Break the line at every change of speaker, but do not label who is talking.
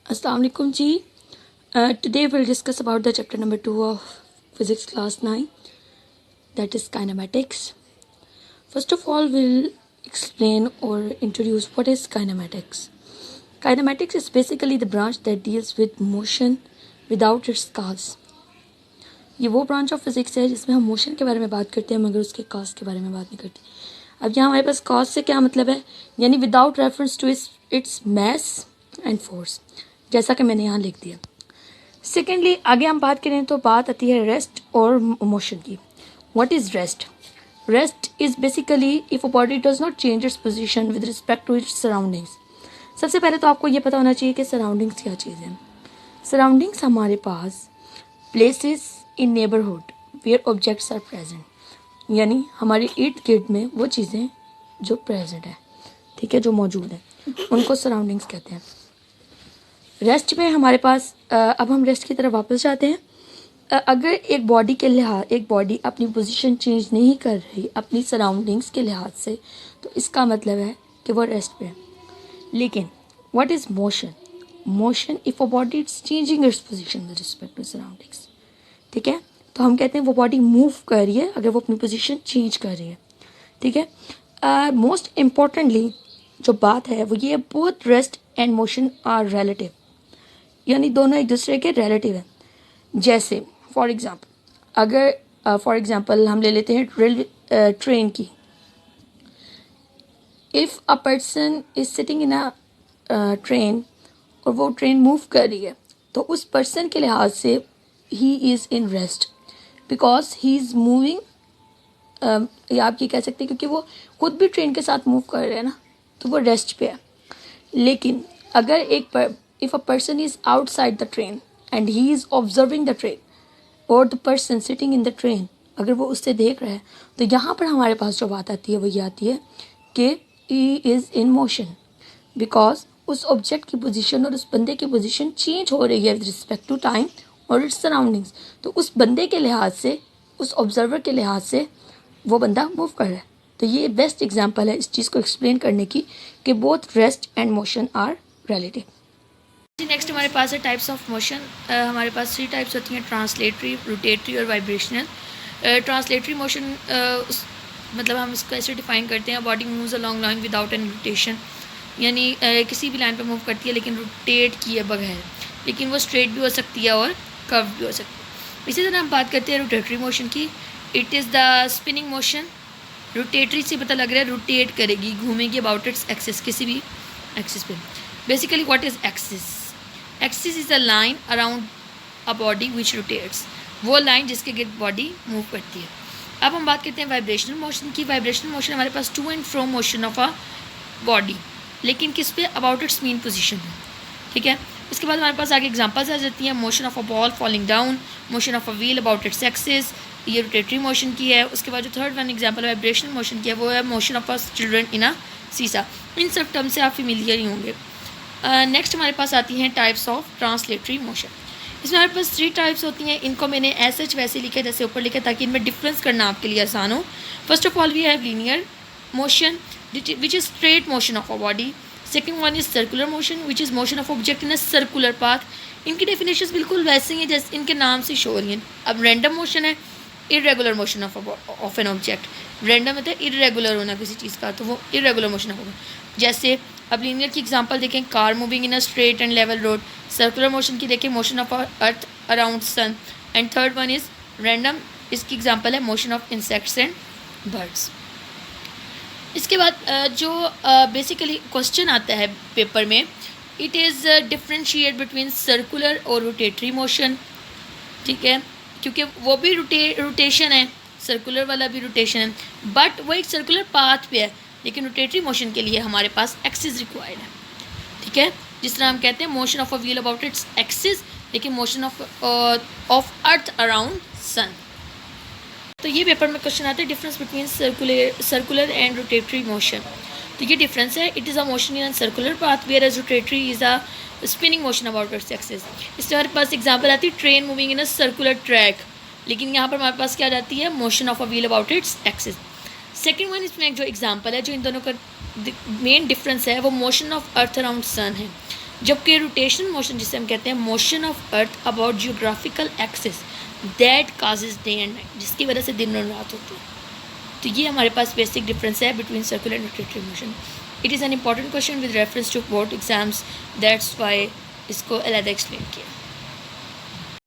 Assalamu alaikum ji. Today we'll discuss about the chapter number 2 of physics class 9, that is kinematics. First of all, we'll explain or introduce what is kinematics. Kinematics is basically the branch that deals with motion without its cause. ये वो branch of physics है जिसमें हम motion के बारे में बात करते हैं मगर उसके कॉज के बारे में बात नहीं करते. अब यहाँ हमारे पास कॉज से क्या मतलब है, यानी without reference to its mass and force, जैसा कि मैंने यहाँ लिख दिया. सेकेंडली आगे हम बात करें तो बात आती है रेस्ट और मोशन की. What is rest? Rest is basically if a body does not change its position with respect to its surroundings. सबसे पहले तो आपको ये पता होना चाहिए कि सराउंडिंग्स क्या चीज़ है. सराउंडिंग्स हमारे पास places in neighbourhood where objects are present, यानी हमारे इर्द गिर्द में वो चीज़ें जो प्रेजेंट है, ठीक है, जो मौजूद है, उनको सराउंडिंग्स कहते हैं. रेस्ट में हमारे पास अब हम रेस्ट की तरफ वापस जाते हैं. अगर एक बॉडी के लिहाज एक बॉडी अपनी पोजीशन चेंज नहीं कर रही अपनी सराउंडिंग्स के लिहाज से, तो इसका मतलब है कि वो रेस्ट पे है. लेकिन what is motion? Motion if a body its changing its position with respect to surroundings, ठीक है, तो हम कहते हैं वो बॉडी मूव कर रही है अगर वो अपनी पोजीशन चेंज कर रही है, ठीक है. मोस्ट इम्पॉर्टेंटली जो बात है वो ये, both rest and motion are relative, यानी दोनों एक दूसरे के रिलेटिव हैं. जैसे फॉर एग्जांपल हम ले लेते हैं रेलवे ट्रेन की. If a person is sitting in a train और वो ट्रेन मूव कर रही है, तो उस पर्सन के लिहाज से he is in rest because he is moving, या आप ये कह सकते हैं क्योंकि वो खुद भी ट्रेन के साथ मूव कर रहे हैं ना, तो वो रेस्ट पे है. लेकिन अगर if a person is outside the train and he is observing the train, or the person sitting in the train, अगर वो उससे देख रहा है, तो यहाँ पर हमारे पास जो बात आती है वो ये आती है कि he is in motion because उस ऑब्जेक्ट की पोजीशन और उस बंदे की पोजीशन चेंज हो रही है विद रिस्पेक्ट टू टाइम और इट्स सराउंडिंग्स. तो उस बंदे के लिहाज से, उस ऑब्जर्वर के लिहाज से वो बंदा मूव कर रहा है. तो ये बेस्ट एग्जाम्पल है इस चीज़ को एक्सप्लेन करने की कि both rest and motion are relative. Next हमारे पास है टाइप्स ऑफ मोशन. हमारे पास 3 टाइप्स होती हैं, ट्रांसलेटरी, रोटेटरी और वाइब्रेशनल. ट्रांसलेटरी मोशन मतलब हम इसको ऐसे डिफाइन करते हैं, body moves along line without any rotation, यानी किसी भी लाइन पे मूव करती है लेकिन रोटेट किए बगैर, लेकिन वो स्ट्रेट भी हो सकती है और कर्व भी हो सकती है. इसी तरह हम बात करते हैं रोटेटरी मोशन की. It is the spinning motion. Rotatory से पता लग रहा है रोटेट करेगी, घूमेगी अबाउट इट्स एक्सिस, किसी भी एक्सिस पे. Basically what is axis? Axis is a line around a body which rotates, वो लाइन जिसके गिर्द बॉडी मूव करती है. अब हम बात करते हैं वाइब्रेशनल मोशन की. वाइब्रेशनल मोशन हमारे पास to and fro motion of a body, लेकिन किस पे? अबाउट इट्स मीन पोजीशन है, ठीक है. उसके बाद हमारे पास आगे एग्जांपल्स आ जाती हैं. Motion of a ball falling down, motion of a wheel about its axis, ये रोटेटरी मोशन की है. उसके बाद जो third one example vibrational motion की है वो है motion of a children in a seesaw. इन सब टर्म से आप फेमिलियर ही होंगे. नेक्स्ट हमारे पास आती हैं टाइप्स ऑफ ट्रांसलेटरी मोशन. इसमें हमारे पास 3 टाइप्स होती हैं. इनको मैंने ऐसे वैसे लिखा जैसे ऊपर लिखा ताकि इनमें डिफरेंस करना आपके लिए आसान हो. First of all we have linear motion which is straight motion of a body. Second one is circular motion which is motion of object in a circular path. इनकी डेफिनेशन बिल्कुल वैसे ही हैं जैसे इनके नाम से शो हो रही हैं. अब रैंडम मोशन है irregular motion of an object. Random मतलब इरेगुलर होना किसी चीज़ का, तो वो इरेगुलर मोशन होगा. जैसे अब लीनियर की एग्जांपल देखें, car moving in a straight and level road. Circular motion की देखें, motion of earth around sun. And third one is random, इसकी एग्जांपल है motion of insects and birds. इसके बाद जो बेसिकली क्वेश्चन आता है पेपर में, it is differentiate between circular और रोटेटरी मोशन, ठीक है, क्योंकि वो भी रोटेशन है, सर्कुलर वाला भी रोटेशन है, बट वो एक सर्कुलर पाथ पे है. लेकिन रोटेटरी मोशन के लिए हमारे पास एक्सिस रिक्वायर्ड है, ठीक है. जिस तरह हम कहते हैं motion of a wheel about its axis, लेकिन motion of earth around sun. तो ये पेपर में क्वेश्चन आता है difference between circular and rotatory motion. तो ये डिफरेंस है. It is a motion in a circular path whereas rotatory is a spinning motion about its axis. इसमें हमारे पास एग्जाम्पल आती है train moving in a circular track, लेकिन यहाँ पर हमारे पास क्या जाती है? Motion of a wheel about its axis. Second one इसमें एक जो एग्जाम्पल है जो इन दोनों का मेन डिफरेंस है वो motion of earth around sun है. जबकि रोटेशनल मोशन जिसे हम कहते हैं motion of earth about geographical axis that causes day and night, जिसकी वजह से दिन और रात होती है। तो ये हमारे पास बेसिक डिफरेंस है between circular and rotatory motion. It is an important question with reference to board exams, that's why इसको अलग एक्सप्लेन किया।